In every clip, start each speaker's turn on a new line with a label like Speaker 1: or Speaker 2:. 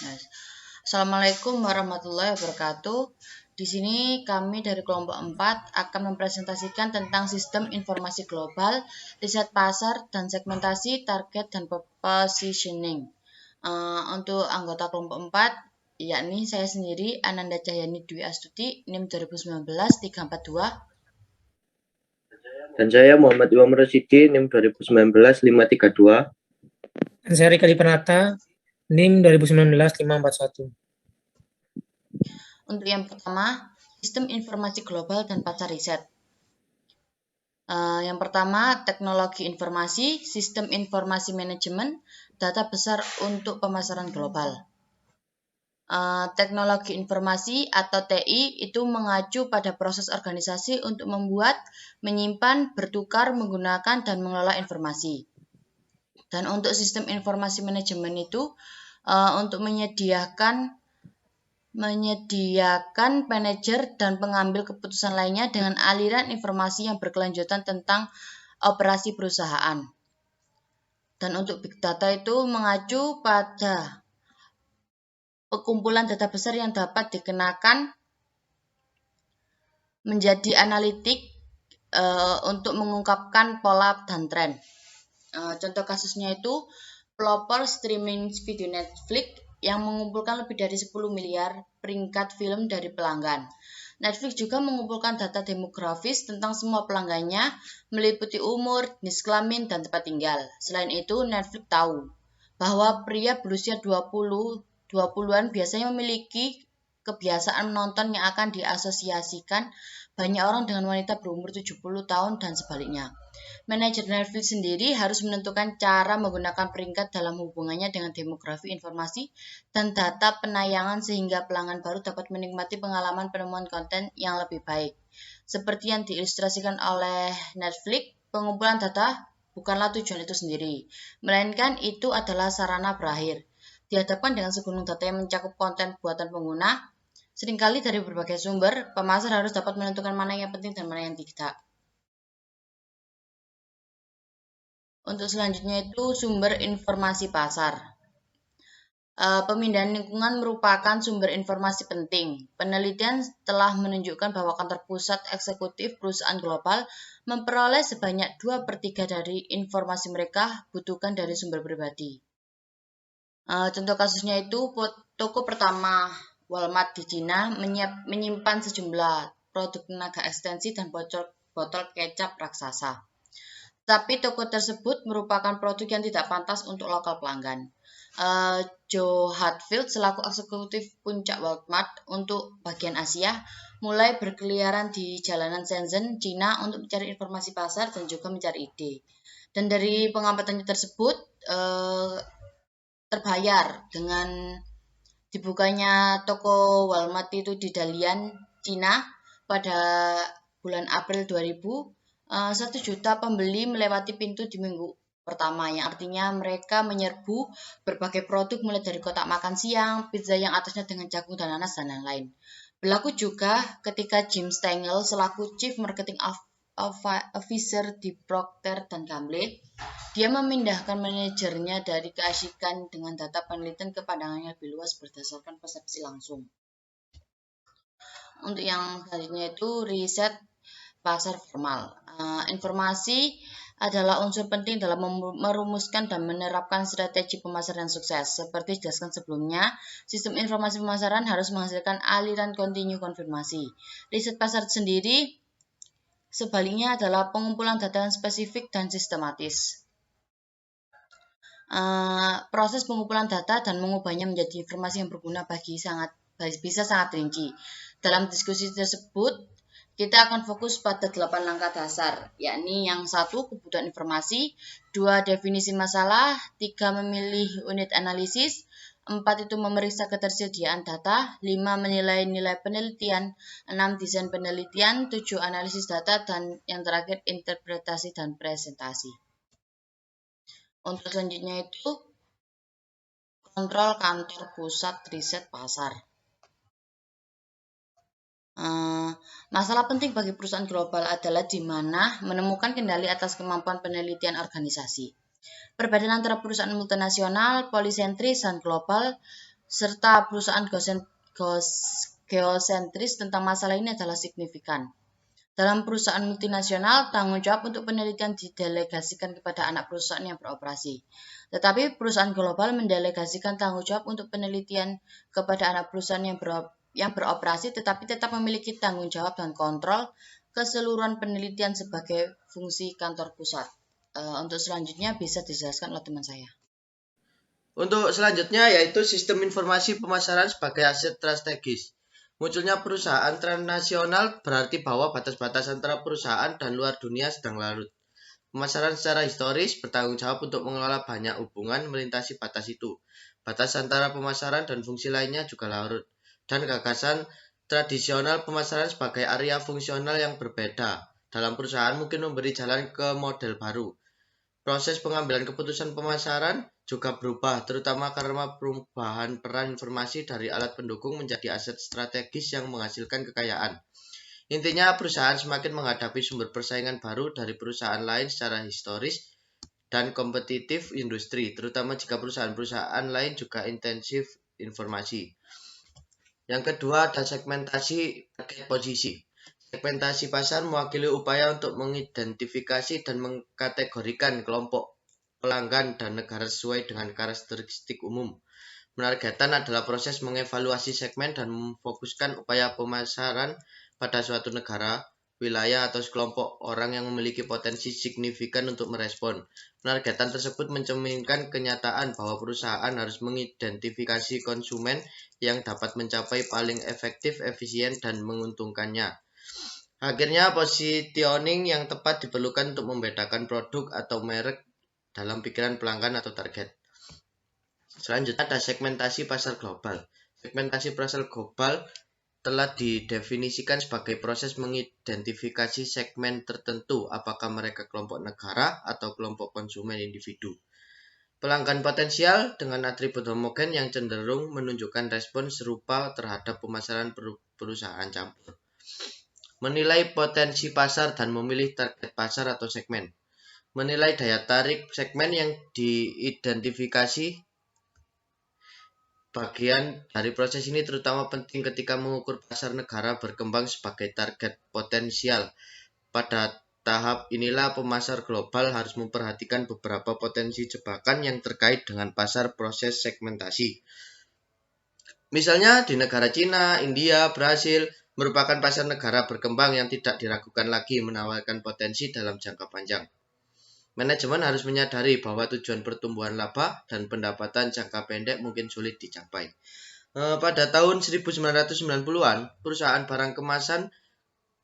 Speaker 1: Yes. Assalamualaikum warahmatullahi wabarakatuh. Di sini kami dari kelompok 4 akan mempresentasikan tentang sistem informasi global, riset pasar, dan segmentasi, target, dan positioning. Untuk anggota kelompok 4, yakni saya sendiri, Ananda Cahyani Dwi Astuti, NIM 2019 342.
Speaker 2: Dan saya Muhammad Imam Rasidi, NIM 2019 532.
Speaker 3: Dan saya Rika Dipanata, NIM 2019 541.
Speaker 1: Untuk yang pertama, sistem informasi global dan pasar riset. Yang pertama, teknologi informasi, sistem informasi manajemen, data besar untuk pemasaran global. Teknologi informasi atau TI itu mengacu pada proses organisasi untuk membuat, menyimpan, bertukar, menggunakan, dan mengelola informasi. Dan untuk sistem informasi manajemen itu untuk menyediakan manajer dan pengambil keputusan lainnya dengan aliran informasi yang berkelanjutan tentang operasi perusahaan. Dan untuk big data itu mengacu pada kumpulan data besar yang dapat dikenakan menjadi analitik untuk mengungkapkan pola dan tren. Contoh kasusnya itu pelopor streaming video Netflix yang mengumpulkan lebih dari 10 miliar peringkat film dari pelanggan. Netflix juga mengumpulkan data demografis tentang semua pelanggannya, meliputi umur, jenis kelamin, dan tempat tinggal. Selain itu, Netflix tahu bahwa pria berusia 20-an biasanya memiliki kebiasaan menonton yang akan diasosiasikan banyak orang dengan wanita berumur 70 tahun dan sebaliknya. Manajer Netflix sendiri harus menentukan cara menggunakan peringkat dalam hubungannya dengan demografi informasi dan data penayangan sehingga pelanggan baru dapat menikmati pengalaman penemuan konten yang lebih baik. Seperti yang diilustrasikan oleh Netflix, pengumpulan data bukanlah tujuan itu sendiri, melainkan itu adalah sarana berakhir. Dihadapkan dengan segunung data yang mencakup konten buatan pengguna, seringkali dari berbagai sumber, pemasar harus dapat menentukan mana yang penting dan mana yang tidak. Untuk selanjutnya itu sumber informasi pasar. Pemindahan lingkungan merupakan sumber informasi penting. Penelitian telah menunjukkan bahwa kantor pusat eksekutif perusahaan global memperoleh sebanyak 2/3 dari informasi mereka butuhkan dari sumber pribadi. Contoh kasusnya itu toko pertama Walmart di Cina menyimpan sejumlah produk tenaga ekstensi dan botol kecap raksasa. Tapi toko tersebut merupakan produk yang tidak pantas untuk lokal pelanggan. Joe Hatfield selaku eksekutif puncak Walmart untuk bagian Asia mulai berkeliaran di jalanan Shenzhen, Cina untuk mencari informasi pasar dan juga mencari ide. Dan dari pengamatannya tersebut terbayar dengan dibukanya toko Walmart itu di Dalian, Cina pada bulan April 2000. 1 juta pembeli melewati pintu di minggu pertama, yang artinya mereka menyerbu berbagai produk mulai dari kotak makan siang, pizza yang atasnya dengan jagung dan nanas, dan lain-lain. Berlaku juga ketika Jim Stengel selaku Chief Marketing Officer di Procter & Gamble, dia memindahkan manajernya dari keasikan dengan data penelitian ke pandangan yang lebih luas berdasarkan persepsi langsung. Untuk yang selanjutnya itu riset pasar formal. Informasi adalah unsur penting dalam merumuskan dan menerapkan strategi pemasaran yang sukses. Seperti dijelaskan sebelumnya, sistem informasi pemasaran harus menghasilkan aliran kontinu konfirmasi. Riset pasar sendiri sebaliknya adalah pengumpulan data yang spesifik dan sistematis. Proses pengumpulan data dan mengubahnya menjadi informasi yang berguna bisa sangat rinci. Dalam diskusi tersebut, kita akan fokus pada 8 langkah dasar, yakni yang 1, kebutuhan informasi, 2, definisi masalah, 3, memilih unit analisis, 4, itu memeriksa ketersediaan data, 5, menilai nilai penelitian, 6, desain penelitian, 7, analisis data, dan yang terakhir, interpretasi dan presentasi. Untuk selanjutnya itu kontrol kantor pusat riset pasar. Masalah penting bagi perusahaan global adalah di mana menemukan kendali atas kemampuan penelitian organisasi. Perbedaan antara perusahaan multinasional, polisentris, dan global serta perusahaan geosentris tentang masalah ini adalah signifikan. Dalam perusahaan multinasional, tanggung jawab untuk penelitian didelegasikan kepada anak perusahaan yang beroperasi. Tetapi perusahaan global mendelegasikan tanggung jawab untuk penelitian kepada anak perusahaan yang beroperasi, tetapi tetap memiliki tanggung jawab dan kontrol keseluruhan penelitian sebagai fungsi kantor pusat. Untuk selanjutnya bisa dijelaskan oleh teman saya.
Speaker 4: Untuk selanjutnya yaitu sistem informasi pemasaran sebagai aset strategis. Munculnya perusahaan transnasional berarti bahwa batas-batas antara perusahaan dan luar dunia sedang larut. Pemasaran secara historis bertanggung jawab untuk mengelola banyak hubungan melintasi batas itu. Batas antara pemasaran dan fungsi lainnya juga larut. Dan gagasan tradisional pemasaran sebagai area fungsional yang berbeda dalam perusahaan mungkin memberi jalan ke model baru. Proses pengambilan keputusan pemasaran juga berubah, terutama karena perubahan peran informasi dari alat pendukung menjadi aset strategis yang menghasilkan kekayaan. Intinya, perusahaan semakin menghadapi sumber persaingan baru dari perusahaan lain secara historis dan kompetitif industri, terutama jika perusahaan-perusahaan lain juga intensif informasi. Yang kedua ada segmentasi target posisi. Segmentasi pasar mewakili upaya untuk mengidentifikasi dan mengkategorikan kelompok pelanggan dan negara sesuai dengan karakteristik umum. Menargetkan adalah proses mengevaluasi segmen dan memfokuskan upaya pemasaran pada suatu negara, wilayah, atau sekelompok orang yang memiliki potensi signifikan untuk merespon. Penargetan tersebut mencerminkan kenyataan bahwa perusahaan harus mengidentifikasi konsumen yang dapat mencapai paling efektif, efisien, dan menguntungkannya. Akhirnya, positioning yang tepat diperlukan untuk membedakan produk atau merek dalam pikiran pelanggan atau target. Selanjutnya ada segmentasi pasar global. Segmentasi pasar global telah didefinisikan sebagai proses mengidentifikasi segmen tertentu, apakah mereka kelompok negara atau kelompok konsumen individu. Pelanggan potensial dengan atribut homogen yang cenderung menunjukkan respon serupa terhadap pemasaran perusahaan campur. Menilai potensi pasar dan memilih target pasar atau segmen. Menilai daya tarik segmen yang diidentifikasi. Bagian dari proses ini terutama penting ketika mengukur pasar negara berkembang sebagai target potensial. Pada tahap inilah pemasar global harus memperhatikan beberapa potensi jebakan yang terkait dengan pasar proses segmentasi. Misalnya di negara Cina, India, Brasil merupakan pasar negara berkembang yang tidak diragukan lagi menawarkan potensi dalam jangka panjang. Manajemen harus menyadari bahwa tujuan pertumbuhan laba dan pendapatan jangka pendek mungkin sulit dicapai. Pada tahun 1990-an, perusahaan barang kemasan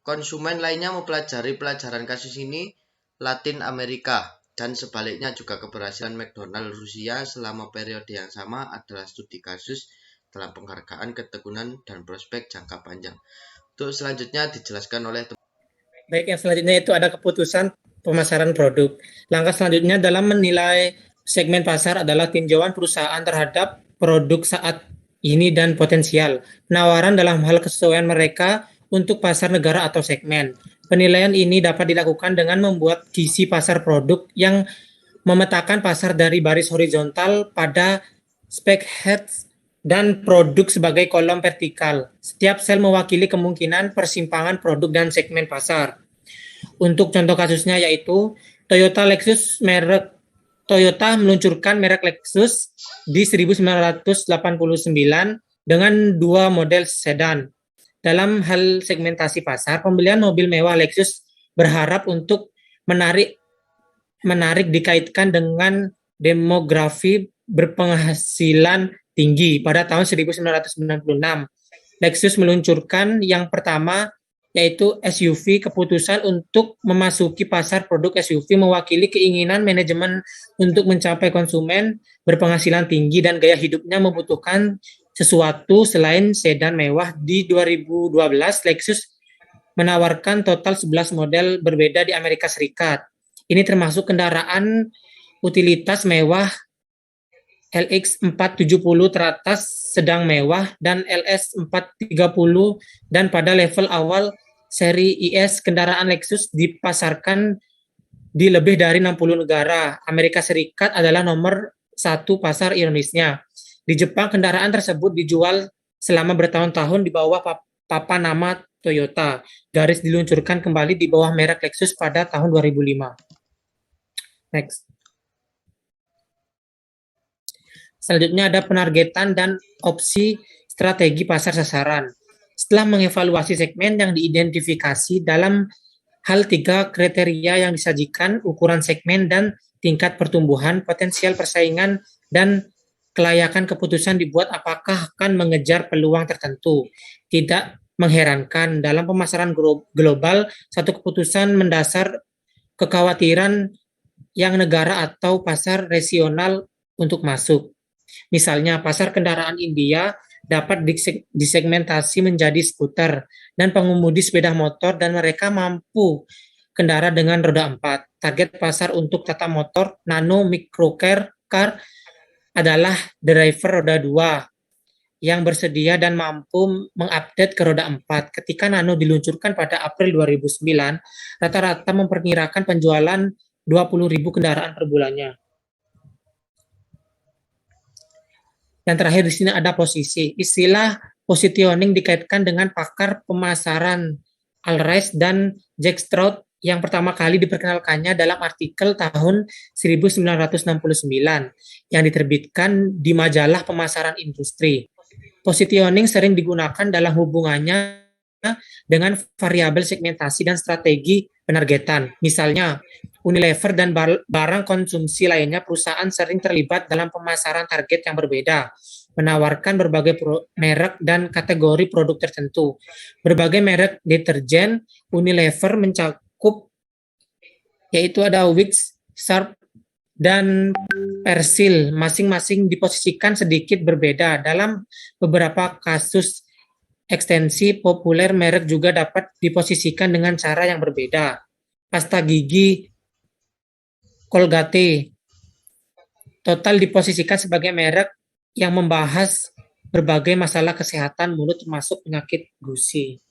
Speaker 4: konsumen lainnya mempelajari pelajaran kasus ini Latin Amerika, dan sebaliknya juga keberhasilan McDonald Rusia selama periode yang sama adalah studi kasus dalam penghargaan ketekunan dan prospek jangka panjang. Untuk selanjutnya dijelaskan oleh
Speaker 3: Baik, yang selanjutnya itu ada keputusan pemasaran produk. Langkah selanjutnya dalam menilai segmen pasar adalah tinjauan perusahaan terhadap produk saat ini dan potensial. Penawaran dalam hal kesesuaian mereka untuk pasar negara atau segmen. Penilaian ini dapat dilakukan dengan membuat kisi pasar produk yang memetakan pasar dari baris horizontal pada spec heads dan produk sebagai kolom vertikal. Setiap sel mewakili kemungkinan persimpangan produk dan segmen pasar. Untuk contoh kasusnya yaitu Toyota meluncurkan merek Lexus di 1989 dengan dua model sedan. Dalam hal segmentasi pasar, pembelian mobil mewah Lexus berharap untuk menarik dikaitkan dengan demografi berpenghasilan tinggi. Pada tahun 1996, Lexus meluncurkan yang pertama yaitu SUV. Keputusan untuk memasuki pasar produk SUV mewakili keinginan manajemen untuk mencapai konsumen berpenghasilan tinggi dan gaya hidupnya membutuhkan sesuatu selain sedan mewah. Di 2012, Lexus menawarkan total 11 model berbeda di Amerika Serikat. Ini termasuk kendaraan utilitas mewah LX 470 teratas sedang mewah dan LS 430, dan pada level awal seri IS kendaraan Lexus dipasarkan di lebih dari 60 negara. Amerika Serikat adalah nomor 1 pasar ironisnya. Di Jepang, kendaraan tersebut dijual selama bertahun-tahun di bawah papan nama Toyota. Garis diluncurkan kembali di bawah merek Lexus pada tahun 2005. Next. Selanjutnya ada penargetan dan opsi strategi pasar sasaran. Setelah mengevaluasi segmen yang diidentifikasi dalam hal 3 kriteria yang disajikan, ukuran segmen dan tingkat pertumbuhan, potensial persaingan, dan kelayakan keputusan dibuat apakah akan mengejar peluang tertentu. Tidak mengherankan, dalam pemasaran global, satu keputusan mendasar kekhawatiran yang negara atau pasar regional untuk masuk. Misalnya, pasar kendaraan India dapat disegmentasi menjadi skuter dan pengemudi sepeda motor dan mereka mampu kendara dengan roda 4. Target pasar untuk tata motor nano microcar adalah driver roda 2 yang bersedia dan mampu mengupdate ke roda 4. Ketika Nano diluncurkan pada April 2009, rata-rata memperkirakan penjualan 20.000 kendaraan per bulannya. Yang terakhir di sini ada posisi. Istilah positioning dikaitkan dengan pakar pemasaran Al Ries dan Jack Straut yang pertama kali diperkenalkannya dalam artikel tahun 1969 yang diterbitkan di majalah pemasaran industri. Positioning sering digunakan dalam hubungannya dengan variabel segmentasi dan strategi penargetan. Misalnya, Unilever dan barang konsumsi lainnya, perusahaan sering terlibat dalam pemasaran target yang berbeda, menawarkan berbagai merek dan kategori produk tertentu. Berbagai merek deterjen Unilever mencakup, yaitu ada Vicks, Sharp, dan Persil, masing-masing diposisikan sedikit berbeda. Dalam beberapa kasus ekstensi populer merek juga dapat diposisikan dengan cara yang berbeda. Pasta gigi Colgate total diposisikan sebagai merek yang membahas berbagai masalah kesehatan mulut termasuk penyakit gusi.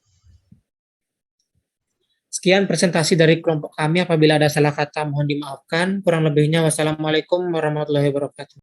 Speaker 3: Sekian presentasi dari kelompok kami. Apabila ada salah kata mohon dimaafkan. Kurang lebihnya wassalamualaikum warahmatullahi wabarakatuh.